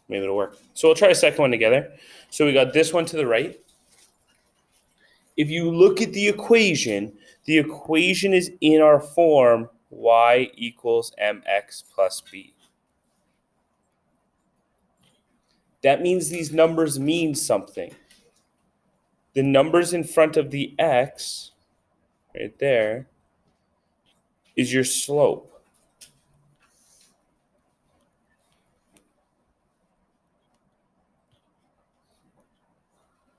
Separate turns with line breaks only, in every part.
Maybe it'll work. So we'll try a second one together. So we got this one to the right. If you look at the equation is in our form y equals mx plus b. That means these numbers mean something. The numbers in front of the x, right there, is your slope.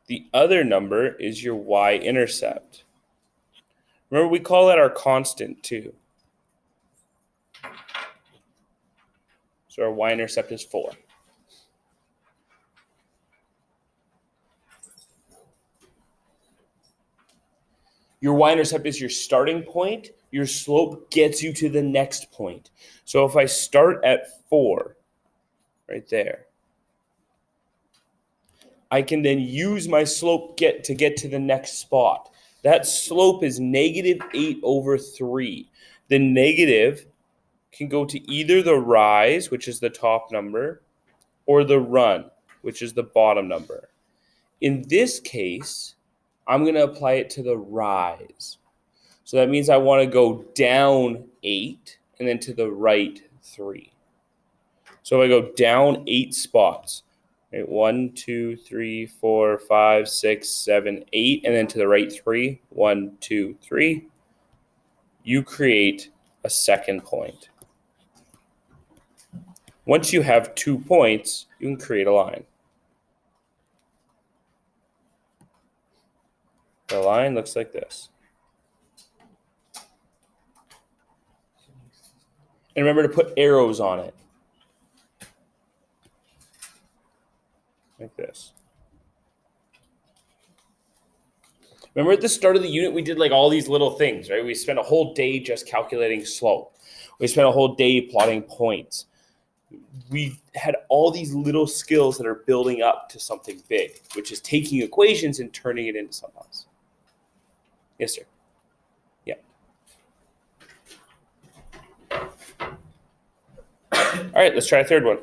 The other number is your y-intercept. Remember, we call that our constant too. So our y-intercept is 4. Your y-intercept is your starting point. Your slope gets you to the next point. So if I start at 4, right there, I can then use my slope to get to the next spot. That slope is -8/3. The negative can go to either the rise, which is the top number, or the run, which is the bottom number. In this case, I'm going to apply it to the rise. So that means I want to go down 8 and then to the right 3. So if I go down 8 spots, right, 1, 2, 3, 4, 5, 6, 7, 8, and then to the right 3, 1, 2, 3, you create a second point. Once you have 2 points, you can create a line. The line looks like this. And remember to put arrows on it. Like this. Remember at the start of the unit, we did like all these little things, right? We spent a whole day just calculating slope. We spent a whole day plotting points. We had all these little skills that are building up to something big, which is taking equations and turning it into something else. Yes, sir. Yeah. All right, let's try a third one.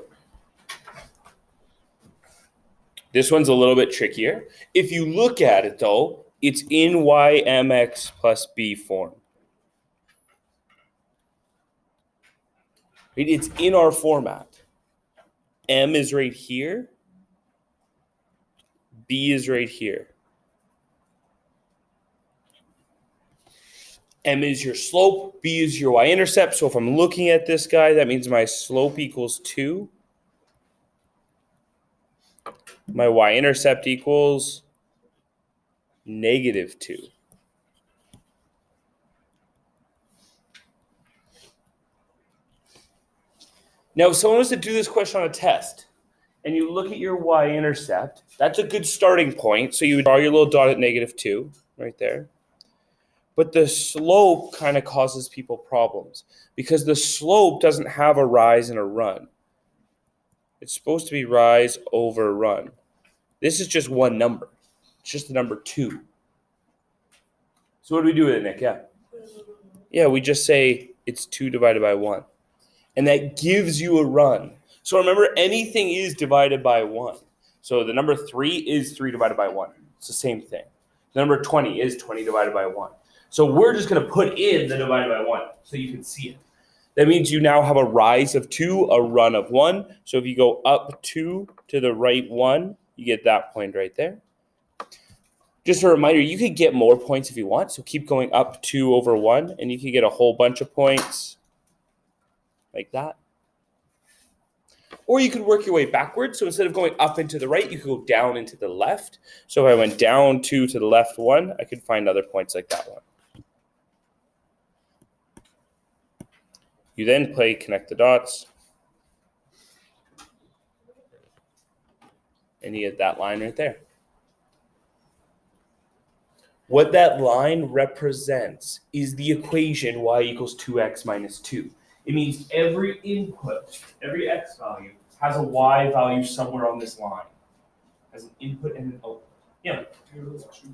This one's a little bit trickier. If you look at it, though, it's in y mx plus b form. It's in our format. M is right here. B is right here. M is your slope. B is your y-intercept. So if I'm looking at this guy, that means my slope equals 2. My y-intercept equals -2. Now, if someone was to do this question on a test, and you look at your y-intercept, that's a good starting point. So you would draw your little dot at -2 right there. But the slope kind of causes people problems because the slope doesn't have a rise and a run. It's supposed to be rise over run. This is just one number. It's just the number 2. So what do we do with it, Nick? Yeah, we just say it's 2 divided by 1. And that gives you a run. So remember, anything is divided by 1. So the number 3 is 3 divided by 1. It's the same thing. The number 20 is 20 divided by 1. So we're just going to put in the divided by 1 so you can see it. That means you now have a rise of 2, a run of 1. So if you go up 2 to the right 1, you get that point right there. Just a reminder, you could get more points if you want. So keep going up 2 over 1, and you can get a whole bunch of points like that. Or you could work your way backwards. So instead of going up and to the right, you could go down and to the left. So if I went down 2 to the left 1, I could find other points like that one. You then play connect the dots. And you get that line right there. What that line represents is the equation y equals 2x minus 2. It means every input, every x value, has a y value somewhere on this line. Has an input and an output. Yeah.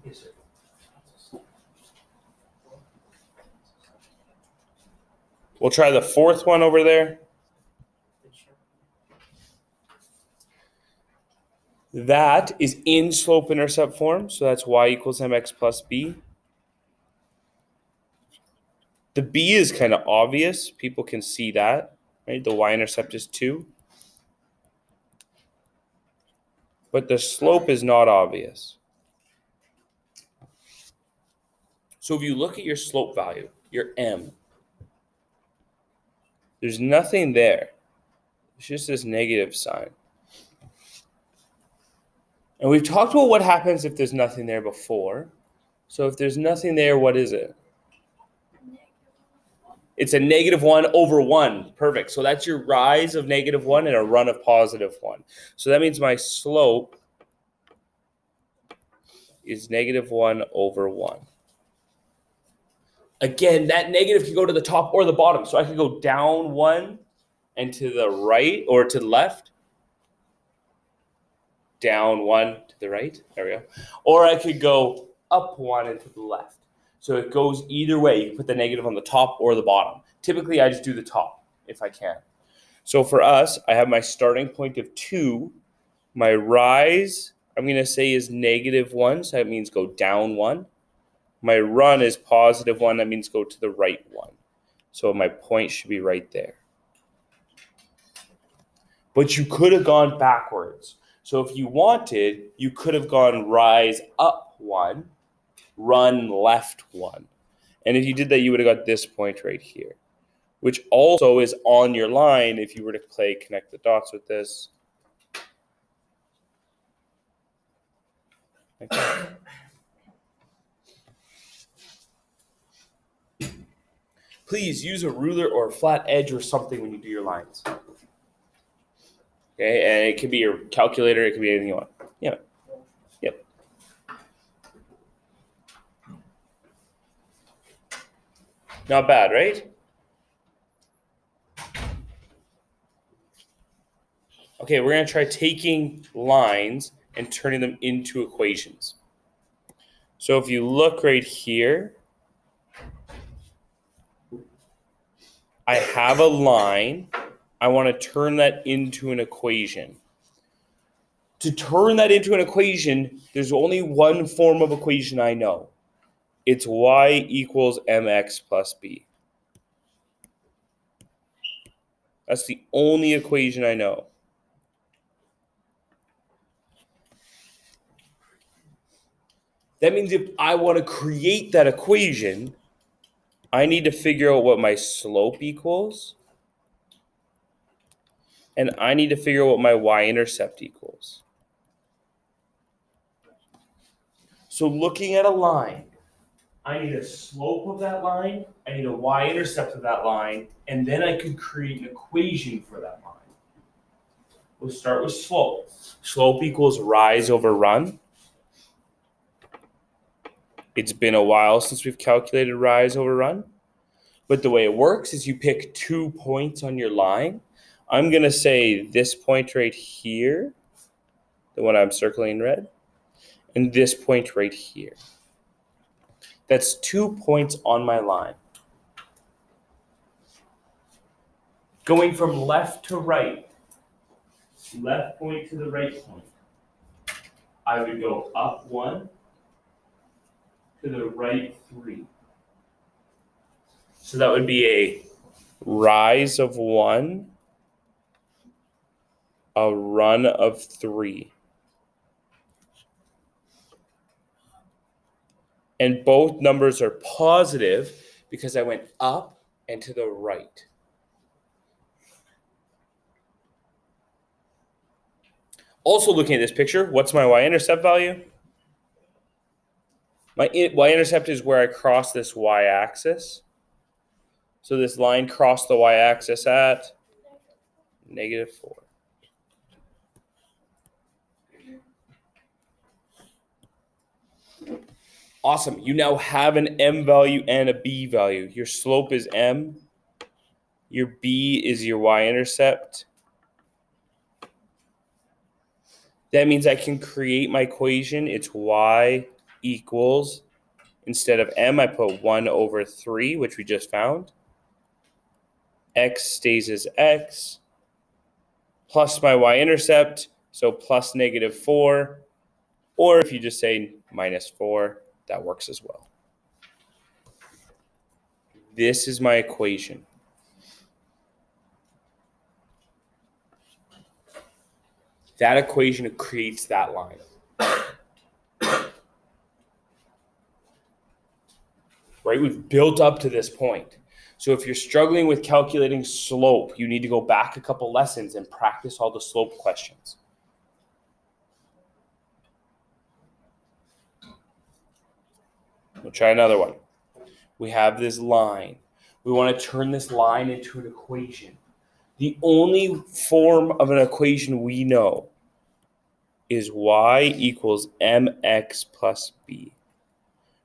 Yes, sir. We'll try the fourth one over there. That is in slope-intercept form, so that's y equals mx plus b. The b is kind of obvious. People can see that, right? The y-intercept is 2. But the slope is not obvious. So if you look at your slope value, your m, there's nothing there. It's just this negative sign. And we've talked about what happens if there's nothing there before. So if there's nothing there, what is it? It's a -1 over 1. Perfect. So that's your rise of -1 and a run of +1. So that means my slope is -1 over 1. Again, that negative can go to the top or the bottom. So I could go down 1 and to the right or to the left. Down 1 to the right. There we go. Or I could go up 1 and to the left. So it goes either way. You can put the negative on the top or the bottom. Typically, I just do the top if I can. So for us, I have my starting point of 2. My rise, I'm going to say, is -1. So that means go down 1. My run is +1. That means go to the right 1. So my point should be right there. But you could have gone backwards. So if you wanted, you could have gone rise up 1, run left 1. And if you did that, you would have got this point right here, which also is on your line if you were to play connect the dots with this. Okay. Please use a ruler or a flat edge or something when you do your lines. Okay, and it can be your calculator, it can be anything you want. Yeah. Yep. Not bad, right? Okay, we're going to try taking lines and turning them into equations. So if you look right here, I have a line. I want to turn that into an equation. To turn that into an equation, there's only one form of equation I know. It's y equals mx plus b. That's the only equation I know. That means if I want to create that equation, I need to figure out what my slope equals, and I need to figure out what my y-intercept equals. So looking at a line, I need a slope of that line, I need a y-intercept of that line, and then I could create an equation for that line. We'll start with slope. Slope equals rise over run. It's been a while since we've calculated rise over run. But the way it works is you pick 2 points on your line. I'm going to say this point right here, the one I'm circling in red, and this point right here. That's 2 points on my line. Going from left to right, left point to the right point, I would go up 1 to the right 3. So that would be a rise of 1, a run of 3. And both numbers are positive because I went up and to the right. Also looking at this picture, what's my y-intercept value? My y-intercept is where I cross this y-axis. So this line crossed the y-axis at -4. Awesome. You now have an m value and a b value. Your slope is m. Your b is your y-intercept. That means I can create my equation. It's y equals, instead of m, I put 1 over 3, which we just found. X stays as x, plus my y-intercept. So plus -4, or if you just say -4, that works as well. This is my equation. That equation creates that line. Right? We've built up to this point. So if you're struggling with calculating slope, you need to go back a couple lessons and practice all the slope questions. We'll try another one. We have this line. We want to turn this line into an equation. The only form of an equation we know is y equals mx plus b.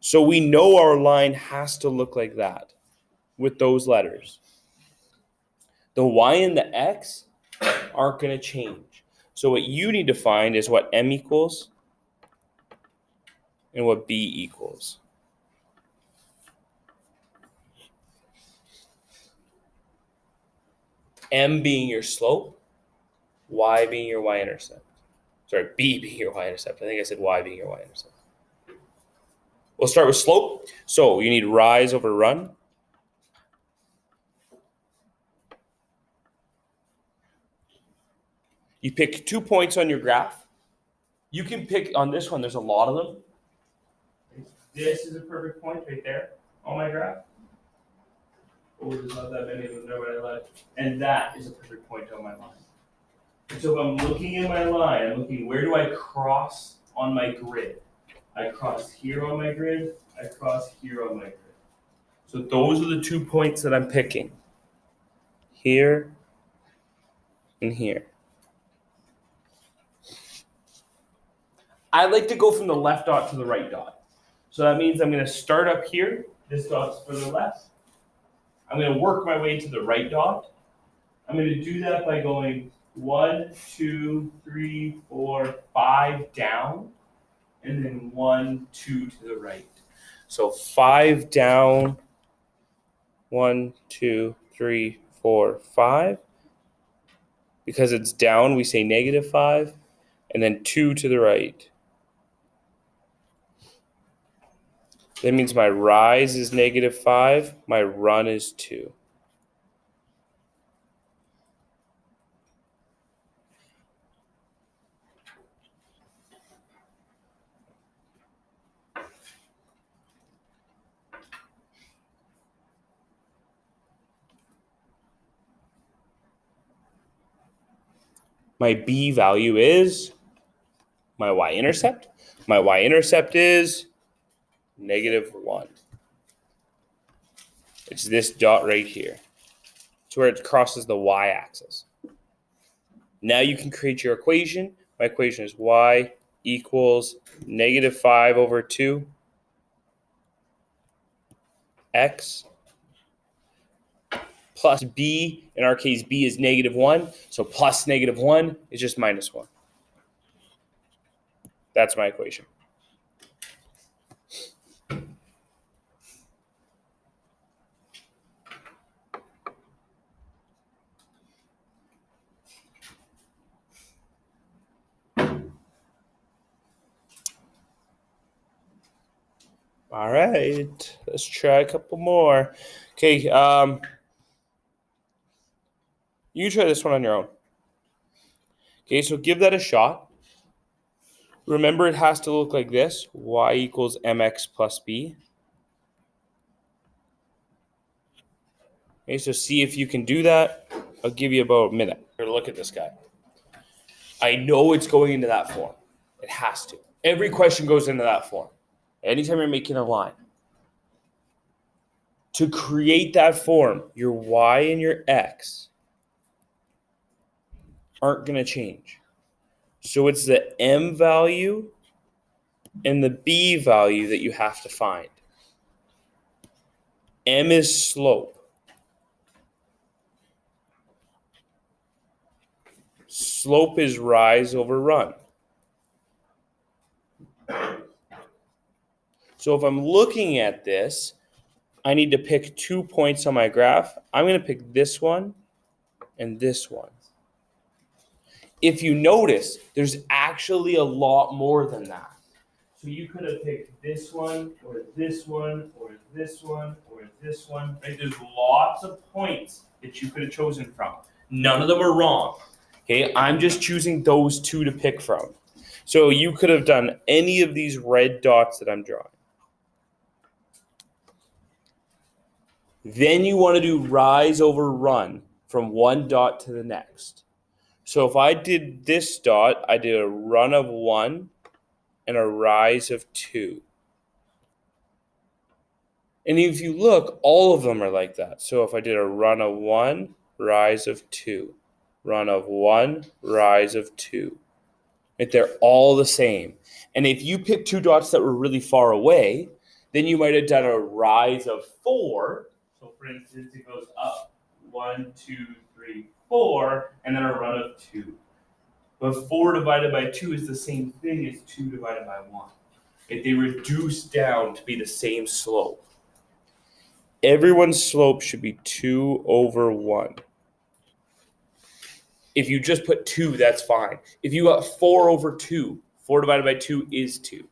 So we know our line has to look like that with those letters. The y and the x aren't going to change. So what you need to find is what m equals and what b equals. M being your slope, y being your y-intercept. Sorry, b being your y-intercept. I think I said y being your y-intercept. We'll start with slope. So you need rise over run. You pick 2 points on your graph. You can pick on this one, there's a lot of them. This is a perfect point right there on my graph. Oh, there's not that many of them there, but I like. And that is a perfect point on my line. And so if I'm looking at my line, I'm looking, where do I cross on my grid? I cross here on my grid, I cross here on my grid. So those are the 2 points that I'm picking. Here and here. I like to go from the left dot to the right dot. So that means I'm going to start up here. This dot's for the left. I'm going to work my way to the right dot. I'm going to do that by going 1, 2, 3, 4, 5 down, and then 1, 2 to the right. So 5 down, 1, 2, 3, 4, 5. Because it's down, we say -5, and then 2 to the right. That means my rise is -5, my run is 2. My b value is my y-intercept. My y-intercept is -1. It's this dot right here. It's where it crosses the y-axis. Now you can create your equation. My equation is y equals -5 over 2 x plus b. In our case, b is -1. So plus -1 is just -1. That's my equation. All right, let's try a couple more. Okay, you can try this one on your own. Okay, so give that a shot. Remember, it has to look like this. Y equals mx plus b. Okay, so see if you can do that. I'll give you about a minute. Look at this guy. I know it's going into that form. It has to. Every question goes into that form. Anytime you're making a line. To create that form, your y and your x aren't going to change. So it's the m value and the b value that you have to find. M is slope. Slope is rise over run. So if I'm looking at this, I need to pick 2 points on my graph. I'm going to pick this one and this one. If you notice, there's actually a lot more than that. So you could have picked this one, or this one, or this one, or this one. Right? There's lots of points that you could have chosen from. None of them are wrong. Okay, I'm just choosing those two to pick from. So you could have done any of these red dots that I'm drawing. Then you want to do rise over run from one dot to the next. So if I did this dot, I did a run of 1 and a rise of 2. And if you look, all of them are like that. So if I did a run of 1, rise of 2, run of 1, rise of 2, right, they're all the same. And if you pick two dots that were really far away, then you might have done a rise of 4. So for instance, it goes up 1, 2, 3, 4, and then a run of 2. But 4 divided by 2 is the same thing as 2 divided by 1. Right? They reduce down to be the same slope. Everyone's slope should be 2 over 1. If you just put 2, that's fine. If you got 4 over 2, 4 divided by 2 is 2.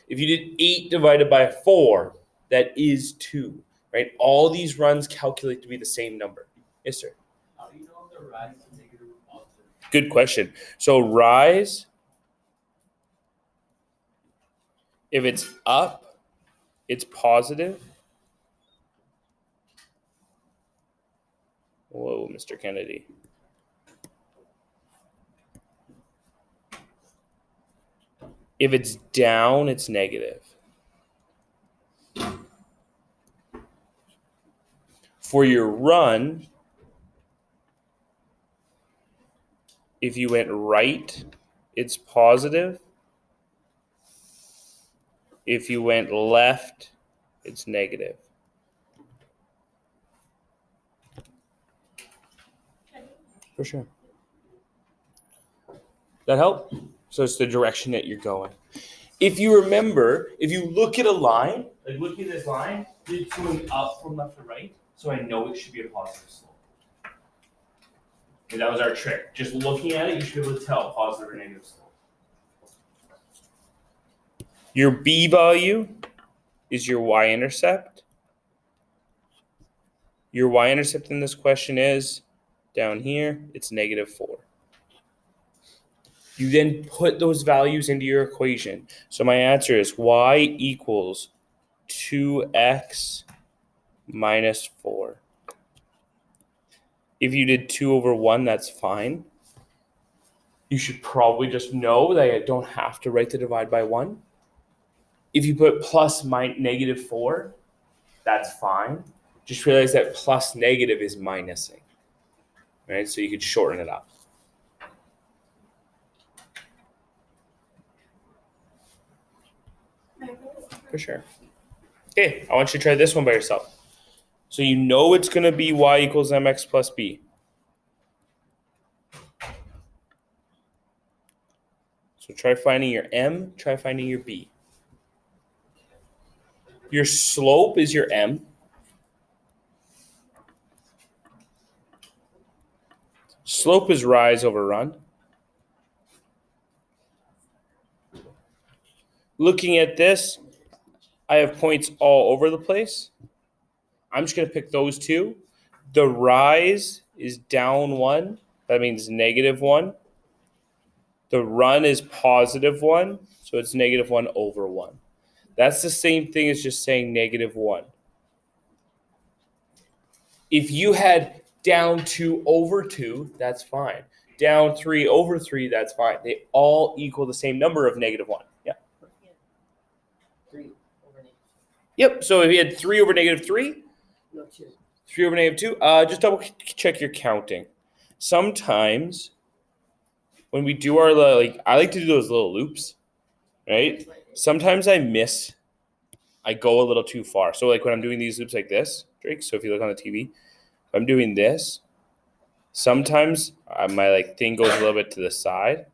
If you did 8 divided by 4, that is 2. Right? All these runs calculate to be the same number. Yes, sir?
How do you know if the rise is negative or positive?
Good question. So rise, if it's up, it's positive. Whoa, Mr. Kennedy. If it's down, it's negative. For your run, if you went right, it's positive. If you went left, it's negative. For sure. That help? So it's the direction that you're going. If you remember, if you look at a line, like look at this line, it's going up from left to right, so I know it should be a positive slope. And that was our trick. Just looking at it, you should be able to tell positive or negative slope. Your b value is your y-intercept. Your y-intercept in this question is down here, it's negative 4. You then put those values into your equation. So my answer is y equals 2x minus 4. If you did 2 over 1, that's fine. You should probably just know that I don't have to write the divide by 1. If you put plus negative 4, that's fine. Just realize that plus negative is minusing. Right? So you could shorten it up. For sure. Okay, I want you to try this one by yourself. So you know it's going to be y equals mx plus b. So try finding your m, try finding your b. Your slope is your m. Slope is rise over run. Looking at this, I have points all over the place. I'm just going to pick those two. The rise is down 1. That means negative 1. The run is positive 1. So it's negative 1 over 1. That's the same thing as just saying negative 1. If you had down 2 over 2, that's fine. Down 3 over 3, that's fine. They all equal the same number of negative 1. Yeah.
3 over negative.
Yep. So if you had 3 over negative 3,
No, 2.
3 over negative 2, just double check your counting. Sometimes when we do our, I like to do those little loops, right? Sometimes I go a little too far. So like when I'm doing these loops like this, Drake, so if you look on the TV, if I'm doing this, sometimes my thing goes a little bit to the side,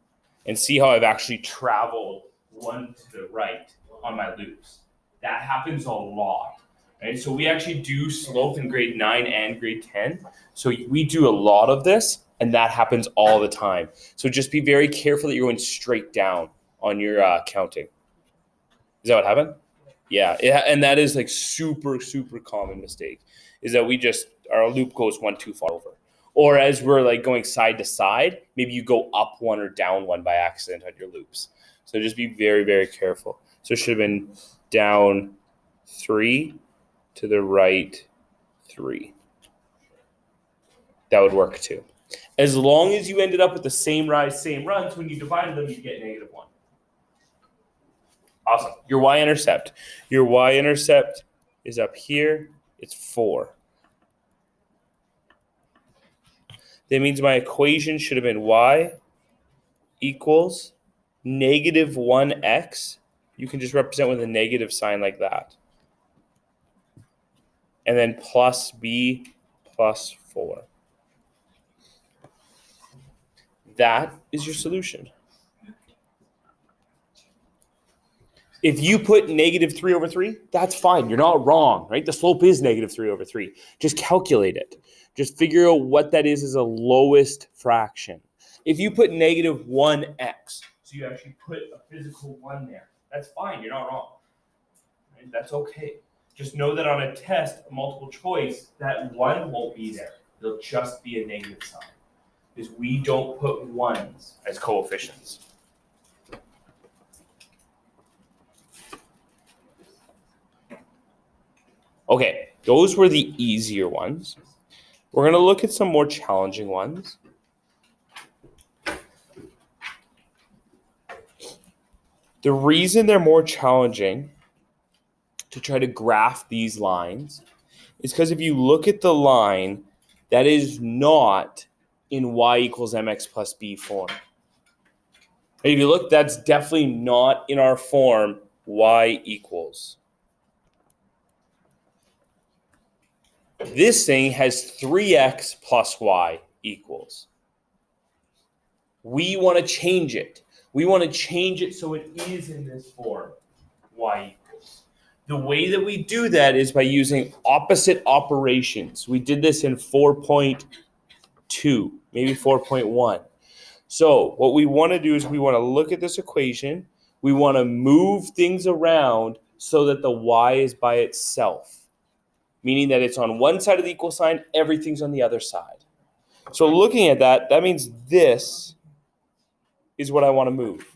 and see how I've actually traveled one to the right on my loops. That happens a lot. Right? So we actually do slope in grade 9 and grade 10. So we do a lot of this, and that happens all the time. So just be very careful that you're going straight down on your counting. Is that what happened? Yeah, and that is like super, super common mistake, is that we just, our loop goes one too far over. Or as we're like going side to side, maybe you go up one or down one by accident on your loops. So just be very, very careful. So it should have been down 3 to the right 3. That would work too. As long as you ended up with the same rise, same runs, when you divided them, you get -1. Awesome. Your y-intercept. Your y-intercept is up here. It's 4. That means my equation should have been y equals -1x. You can just represent with a negative sign like that. And then plus b plus 4. That is your solution. If you put -3/3, that's fine. You're not wrong, right? The slope is -3/3. Just calculate it. Just figure out what that is as a lowest fraction. If you put -1x, so you actually put a physical 1 there, that's fine. You're not wrong. Right? That's okay. Just know that on a test, a multiple choice, that 1 won't be there. There'll just be a negative sign. Because we don't put 1s as coefficients. Okay, those were the easier ones. We're going to look at some more challenging ones. The reason they're more challenging to try to graph these lines is because if you look at the line, that is not in y equals mx plus b form. And if you look, that's definitely not in our form y equals. This thing has 3x plus y equals. We want to change it. We want to change it so it is in this form, y equals. The way that we do that is by using opposite operations. We did this in 4.2, maybe 4.1. So what we want to do is we want to look at this equation. We want to move things around so that the y is by itself, meaning that it's on one side of the equal sign, everything's on the other side. So looking at that, that means this is what I want to move.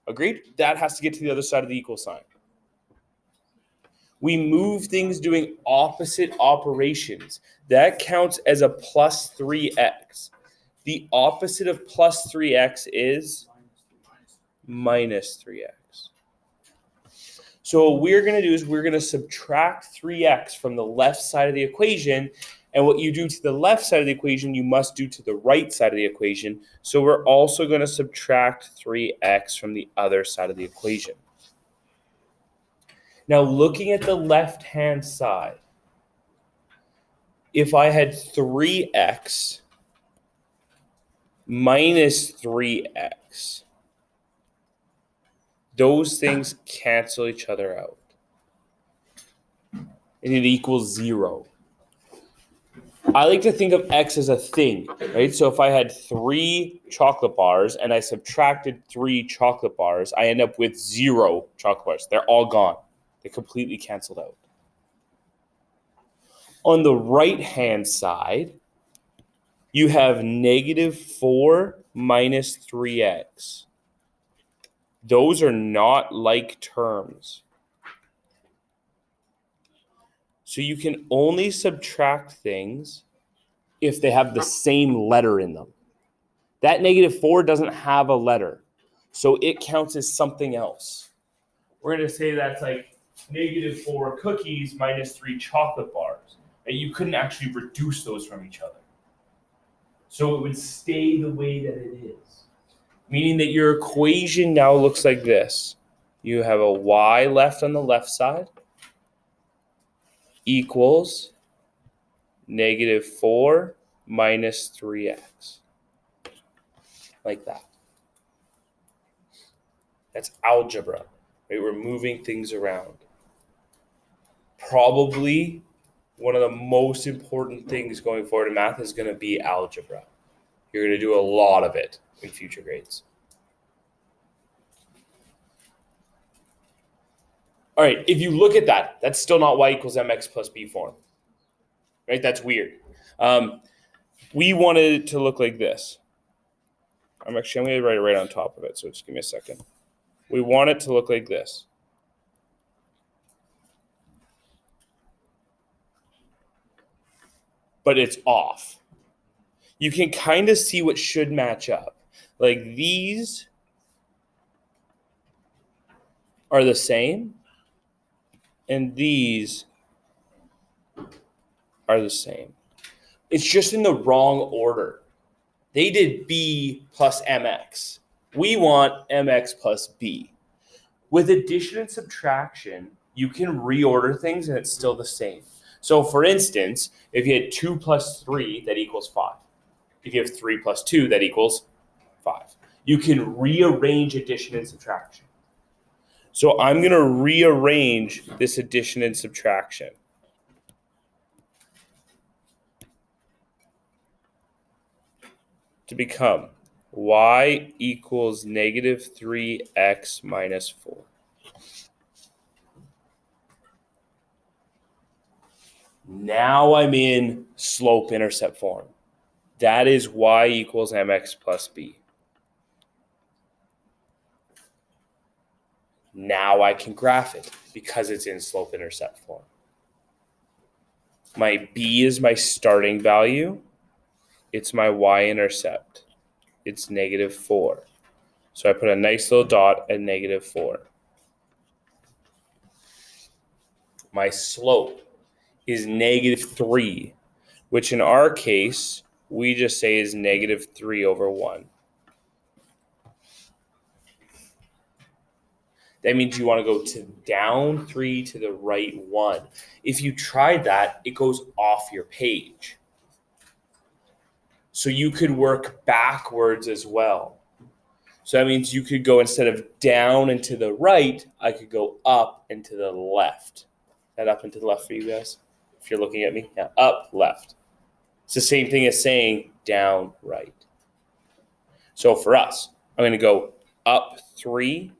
Agreed? That has to get to the other side of the equal sign. We move things doing opposite operations. That counts as a plus 3x. The opposite of plus 3x is minus 3x. So what we're going to do is we're going to subtract 3x from the left side of the equation. And what you do to the left side of the equation, you must do to the right side of the equation. So we're also going to subtract 3x from the other side of the equation. Now looking at the left-hand side, if I had 3x minus 3x, those things cancel each other out. And it equals 0. I like to think of x as a thing, right? So if I had 3 chocolate bars and I subtracted 3 chocolate bars, I end up with 0 chocolate bars. They're all gone. They completely canceled out. On the right-hand side, you have -4 minus 3x. Those are not like terms. So you can only subtract things if they have the same letter in them. That -4 doesn't have a letter, so it counts as something else. We're going to say that's like -4 cookies minus 3 chocolate bars. And you couldn't actually reduce those from each other. So it would stay the way that it is. Meaning that your equation now looks like this. You have a y left on the left side equals -4 minus 3x. Like that. That's algebra. Right? We're moving things around. probably one of the most important things going forward in math is going to be algebra. You're going to do a lot of it in future grades. All right, if you look at that, that's still not y equals mx plus b form, right? That's weird. We wanted it to look like this. I'm going to write it right on top of it, so just give me a second. We want it to look like this. But it's off. You can kind of see what should match up. Like these are the same, and these are the same. It's just in the wrong order. They did b plus mx. We want mx plus b. With addition and subtraction, you can reorder things and it's still the same. So for instance, if you had 2 plus 3, that equals 5. If you have 3 plus 2, that equals 5. You can rearrange addition and subtraction. So I'm going to rearrange this addition and subtraction. To become y equals negative 3x minus 4. Now I'm in slope-intercept form. That is y equals mx plus b. Now I can graph it because it's in slope-intercept form. My b is my starting value. It's my y-intercept. It's negative 4. So I put a nice little dot at negative 4. My slope is negative 3, which in our case, we just say is negative 3 over 1. That means you want to go to down 3 to the right 1. If you tried that, it goes off your page. So you could work backwards as well. So that means you could go, instead of down and to the right, I could go up and to the left. Is that up and to the left for you guys? If you're looking at me, yeah, up, left. It's the same thing as saying down, right. So for us, I'm going to go up 3,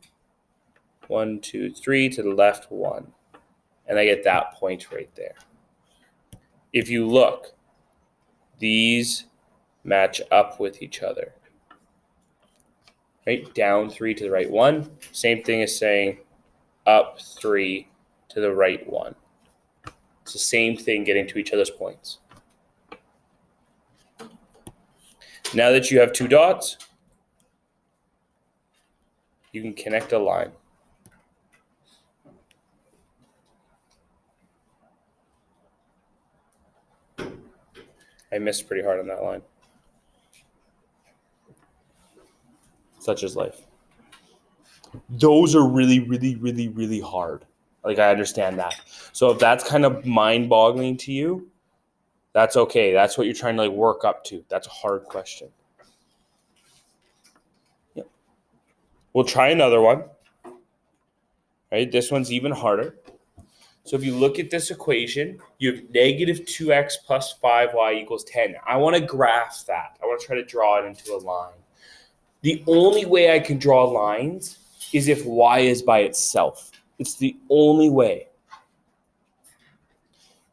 1, 2, 3, to the left 1. And I get that point right there. If you look, these match up with each other. Right? Down 3 to the right 1. Same thing as saying up 3 to the right 1. It's the same thing getting to each other's points. Now that you have 2 dots, you can connect a line. I missed pretty hard on that line. Such is life. Those are really, really, really, really hard. Like, I understand that. So if that's kind of mind-boggling to you, that's okay. That's what you're trying to work up to. That's a hard question. Yeah. We'll try another one. Right? This one's even harder. So if you look at this equation, you have negative 2x plus 5y equals 10. I want to graph that. I want to try to draw it into a line. The only way I can draw lines is if y is by itself. It's the only way.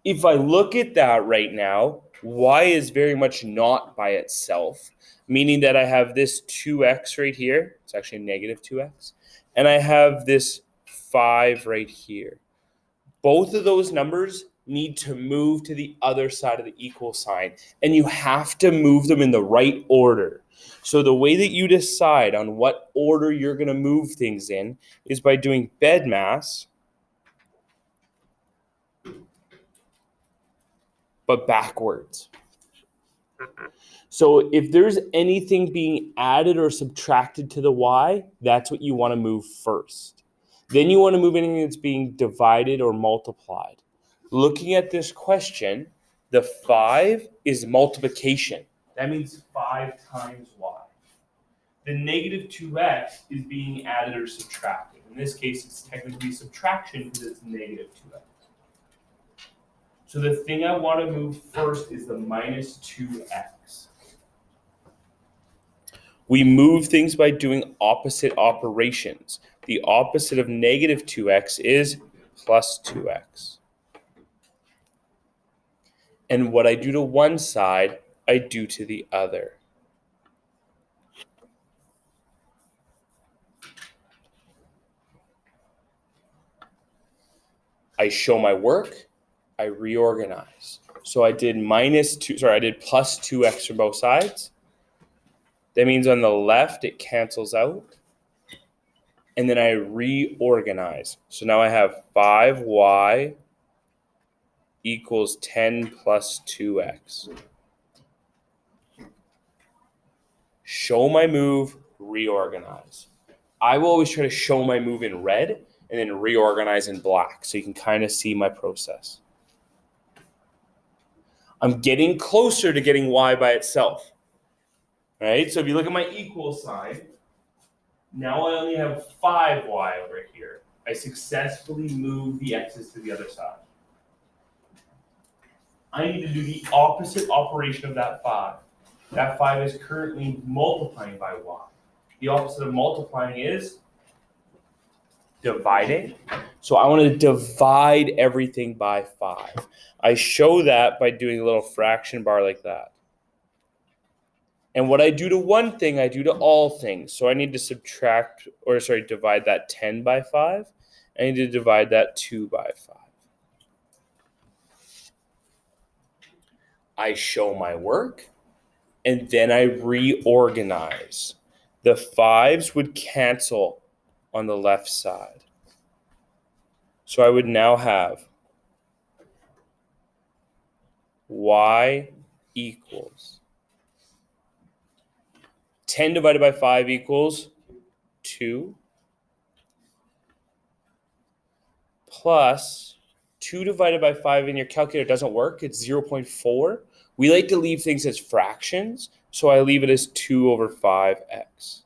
If I look at that right now, y is very much not by itself, meaning that I have this 2x right here. It's actually negative 2x. And I have this 5 right here. Both of those numbers need to move to the other side of the equal sign, and you have to move them in the right order. So the way that you decide on what order you're going to move things in is by doing BEDMAS, but backwards. So if there's anything being added or subtracted to the y, that's what you want to move first. Then you want to move anything that's being divided or multiplied. Looking at this question, the 5 is multiplication. That means 5 times y. The negative 2x is being added or subtracted. In this case, it's technically subtraction because it's negative 2x. So the thing I want to move first is the minus 2x. We move things by doing opposite operations. The opposite of negative 2x is plus 2x. And what I do to one side, I do to the other. I show my work, I reorganize. So I did plus 2x for both sides. That means on the left, it cancels out. And then I reorganize. So now I have 5y equals 10 plus 2x. Show my move, reorganize. I will always try to show my move in red and then reorganize in black so you can kind of see my process. I'm getting closer to getting y by itself. Right? So if you look at my equal sign, now I only have 5y over here. I successfully moved the x's to the other side. I need to do the opposite operation of that 5. That 5 is currently multiplying by y. The opposite of multiplying is dividing. So I want to divide everything by 5. I show that by doing a little fraction bar like that. And what I do to one thing, I do to all things. So I need to divide that 10 by 5. I need to divide that 2 by 5. I show my work, and then I reorganize. The 5s would cancel on the left side. So I would now have y equals 10 divided by 5 equals 2 plus 2 divided by 5 in your calculator doesn't work. It's 0.4. We like to leave things as fractions, so I leave it as 2 over 5x.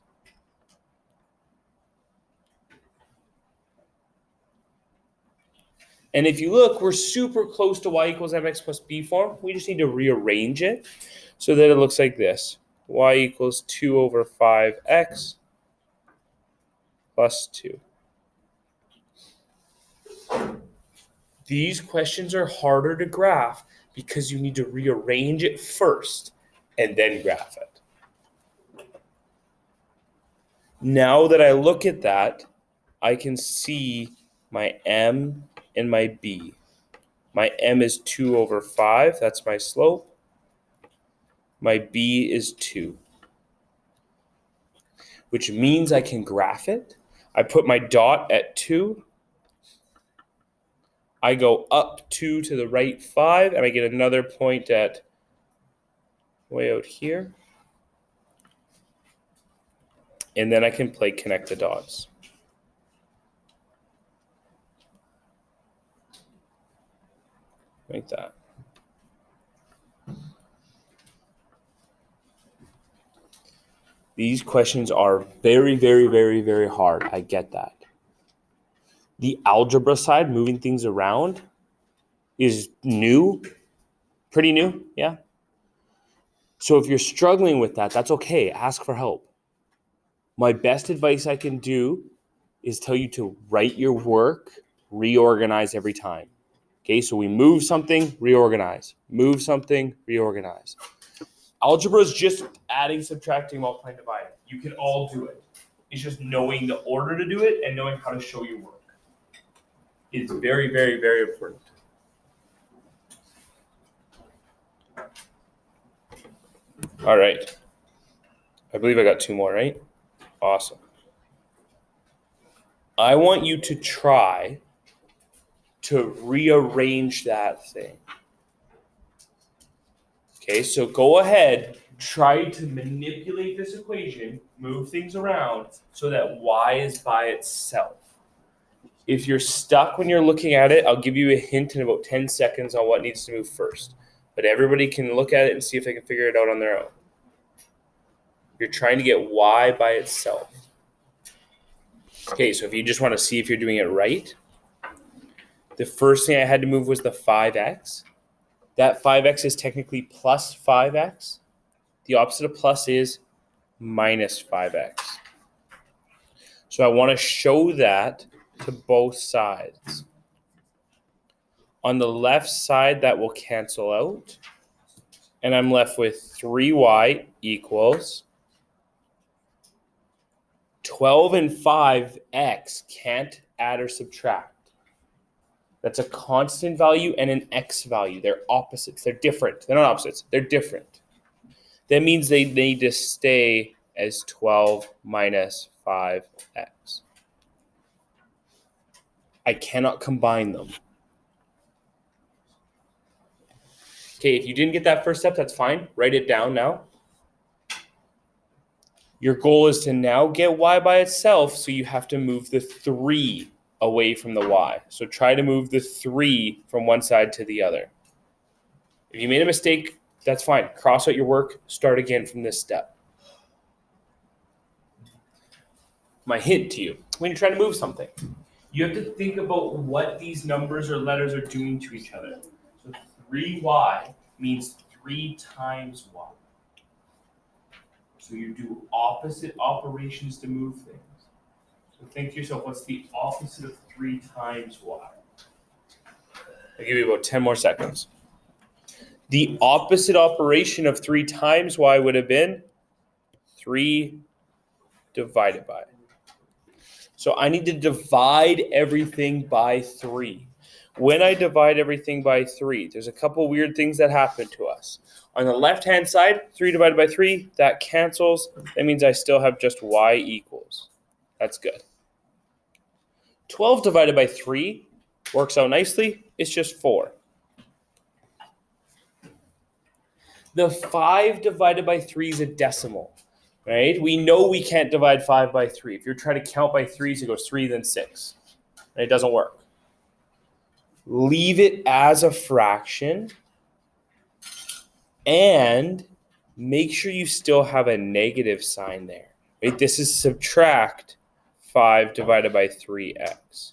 And if you look, we're super close to y equals mx plus b form. We just need to rearrange it so that it looks like this. Y equals 2 over 5x plus 2. These questions are harder to graph because you need to rearrange it first and then graph it. Now that I look at that, I can see my m and my b. My m is 2 over 5. That's my slope. My b is 2, which means I can graph it. I put my dot at 2. I go up 2 to the right 5, and I get another point at way out here. And then I can connect the dots. Like that. These questions are very, very, very, very hard. I get that. The algebra side, moving things around, is new. Pretty new, yeah. So if you're struggling with that, that's okay. Ask for help. My best advice I can do is tell you to write your work, reorganize every time. Okay, so we move something, reorganize. Move something, reorganize. Algebra is just adding, subtracting, multiplying, dividing. You can all do it. It's just knowing the order to do it and knowing how to show your work. It's very, very, very important. All right. I believe I got 2 more, right? Awesome. I want you to try to rearrange that thing. Okay, so go ahead, try to manipulate this equation, move things around so that y is by itself. If you're stuck when you're looking at it, I'll give you a hint in about 10 seconds on what needs to move first. But everybody can look at it and see if they can figure it out on their own. You're trying to get y by itself. Okay, so if you just want to see if you're doing it right, the first thing I had to move was the 5x. that 5x is technically plus 5x. The opposite of plus is minus 5x. So I want to show that to both sides. On the left side, that will cancel out. And I'm left with 3y equals 12 and 5x can't add or subtract. That's a constant value and an x value. They're opposites. They're different. They're not opposites. They're different. That means they need to stay as 12 minus 5x. I cannot combine them. Okay, if you didn't get that first step, that's fine. Write it down now. Your goal is to now get y by itself, so you have to move the 3 away from the y. So try to move the 3 from one side to the other. If you made a mistake, that's fine. Cross out your work, start again from this step. My hint to you, when you're trying to move something, you have to think about what these numbers or letters are doing to each other. So 3y means 3 times y. So you do opposite operations to move things. So think to yourself, what's the opposite of 3 times y? I'll give you about 10 more seconds. The opposite operation of 3 times y would have been 3 divided by. So I need to divide everything by 3. When I divide everything by 3, there's a couple weird things that happen to us. On the left-hand side, 3 divided by 3, that cancels. That means I still have just y equals. That's good. 12 divided by 3 works out nicely. It's just 4. The 5 divided by 3 is a decimal, right? We know we can't divide 5 by 3. If you're trying to count by 3s, it goes 3, then 6. And it doesn't work. Leave it as a fraction and make sure you still have a negative sign there. Right? This is subtract 5 divided by 3x.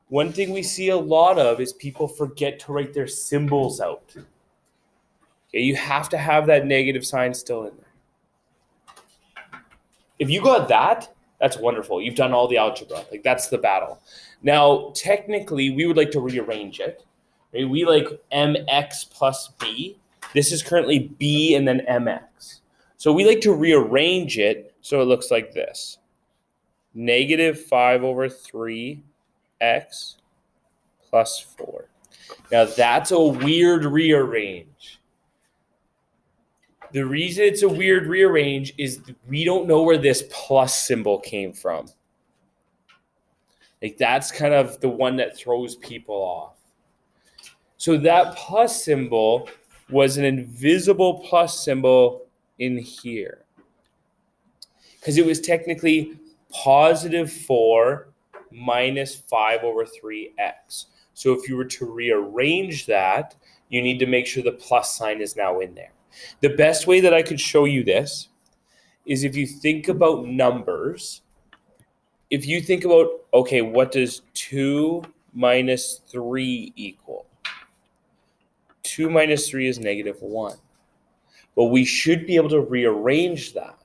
One thing we see a lot of is people forget to write their symbols out. Okay, you have to have that negative sign still in there. If you got that, that's wonderful. You've done all the algebra. Like, that's the battle. Now, technically, we would like to rearrange it. Right? We like mx plus b. This is currently b and then mx. So we like to rearrange it so it looks like this. Negative 5 over 3x plus 4. Now, that's a weird rearrange. The reason it's a weird rearrange is we don't know where this plus symbol came from. Like, that's kind of the one that throws people off. So that plus symbol was an invisible plus symbol in here. Because it was technically positive 4 minus 5 over 3x. So if you were to rearrange that, you need to make sure the plus sign is now in there. The best way that I could show you this is if you think about numbers. If you think about, okay, what does 2 minus 3 equal? 2 minus 3 is negative 1. But we should be able to rearrange that.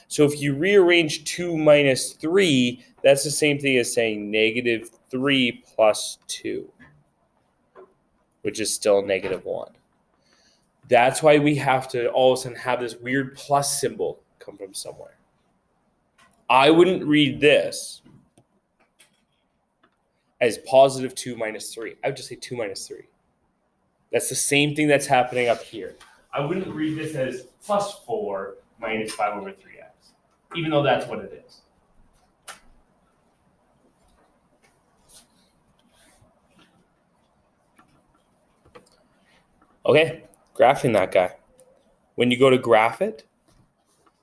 So if you rearrange 2 minus 3, that's the same thing as saying negative 3 plus 2, which is still negative 1. That's why we have to all of a sudden have this weird plus symbol come from somewhere. I wouldn't read this as positive 2 minus 3. I would just say 2 minus 3. That's the same thing that's happening up here. I wouldn't read this as plus 4 minus 5 over 3x, even though that's what it is. Okay, graphing that guy. When you go to graph it,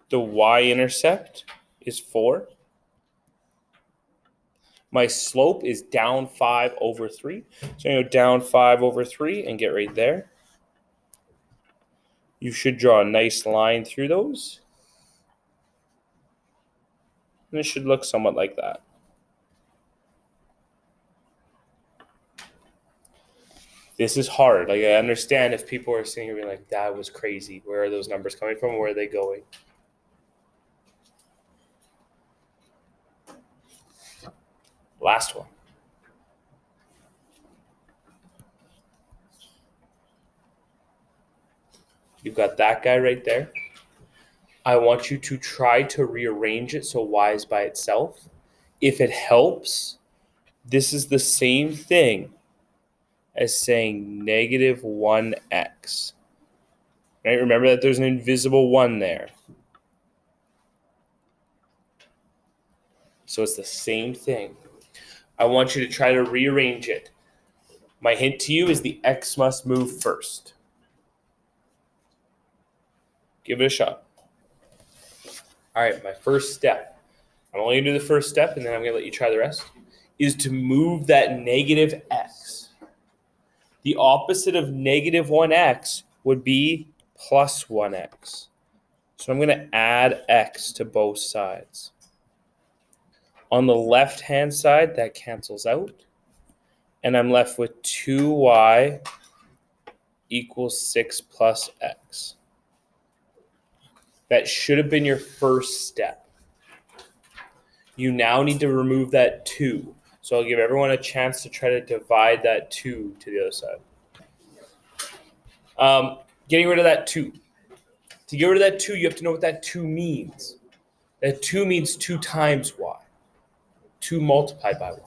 the y-intercept is 4. My slope is down 5 over 3. So I'm going to go down 5 over 3 and get right there. You should draw a nice line through those. And it should look somewhat like that. This is hard. Like, I understand if people are sitting here being like, that was crazy. Where are those numbers coming from? Where are they going? Last one. You've got that guy right there. I want you to try to rearrange it so y is by itself. If it helps, this is the same thing as saying negative 1x. Right? Remember that there's an invisible 1 there. So it's the same thing. I want you to try to rearrange it. My hint to you is the x must move first. Give it a shot. All right, my first step. I'm only going to do the first step, and then I'm going to let you try the rest, is to move that negative x. The opposite of negative 1x would be plus 1x. So I'm going to add x to both sides. On the left-hand side, that cancels out. And I'm left with 2y equals 6 plus x. That should have been your first step. You now need to remove that 2. So I'll give everyone a chance to try to divide that 2 to the other side. Getting rid of that 2. To get rid of that 2, you have to know what that 2 means. That 2 means 2 times y. 2 multiplied by y.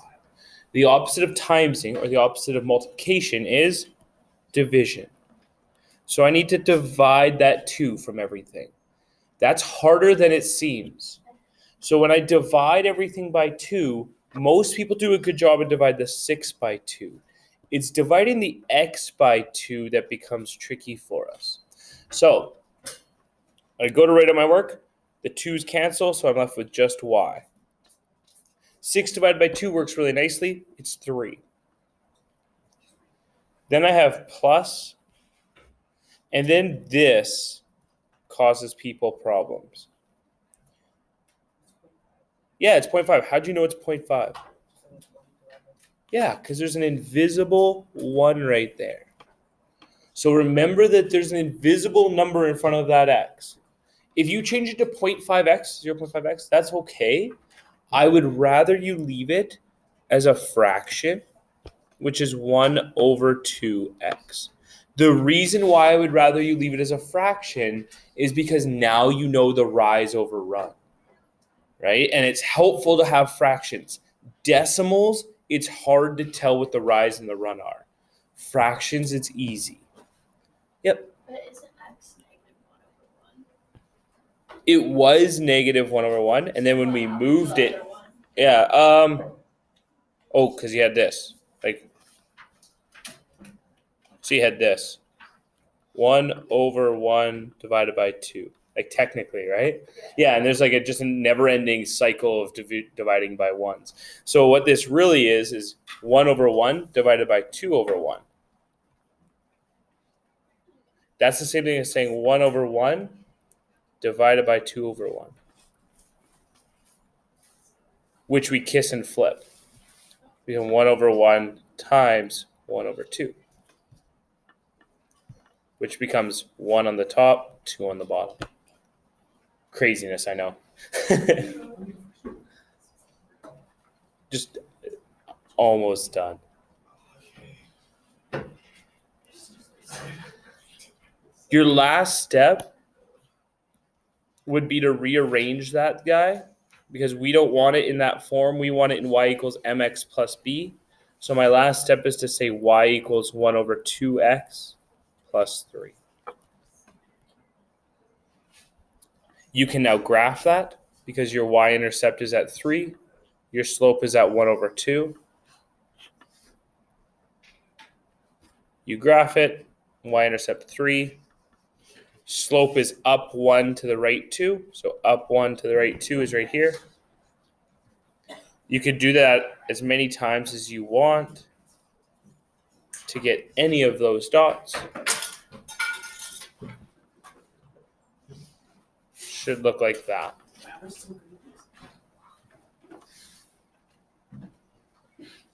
The opposite of timesing, or the opposite of multiplication, is division. So I need to divide that 2 from everything. That's harder than it seems. So when I divide everything by 2, most people do a good job and divide the 6 by 2. It's dividing the x by 2 that becomes tricky for us. So I go to write out my work. The 2's cancel, so I'm left with just y. 6 divided by 2 works really nicely. It's 3. Then I have plus, and then this causes people problems. Yeah, it's 0.5. How'd you know it's 0.5? Yeah, because there's an invisible 1 right there. So remember that there's an invisible number in front of that x. If you change it to 0.5x, 0.5x, that's okay. I would rather you leave it as a fraction, which is 1 over 2x. The reason why I would rather you leave it as a fraction is because now you know the rise over run, right? And it's helpful to have fractions. Decimals, it's hard to tell what the rise and the run are. Fractions, it's easy. Yep.
But isn't x negative 1 over 1?
It was negative 1 over 1, and then when we moved it, yeah, oh, because you had this. Like, so you had this. 1 over 1 divided by 2. Like, technically, right? Yeah, and there's like just a never-ending cycle of dividing by 1s. So what this really is 1 over 1 divided by 2 over 1. That's the same thing as saying 1 over 1 divided by 2 over 1. Which we kiss and flip. We have 1 over 1 times 1 over 2. Which becomes 1 on the top, 2 on the bottom. Craziness, I know. Just almost done. Your last step would be to rearrange that guy because we don't want it in that form. We want it in y equals mx plus b. So my last step is to say y equals 1 over 2x plus 3. You can now graph that because your y-intercept is at 3. Your slope is at 1 over 2. You graph it, y-intercept 3. Slope is up 1 to the right 2. So up 1 to the right 2 is right here. You could do that as many times as you want to get any of those dots. Should look like that.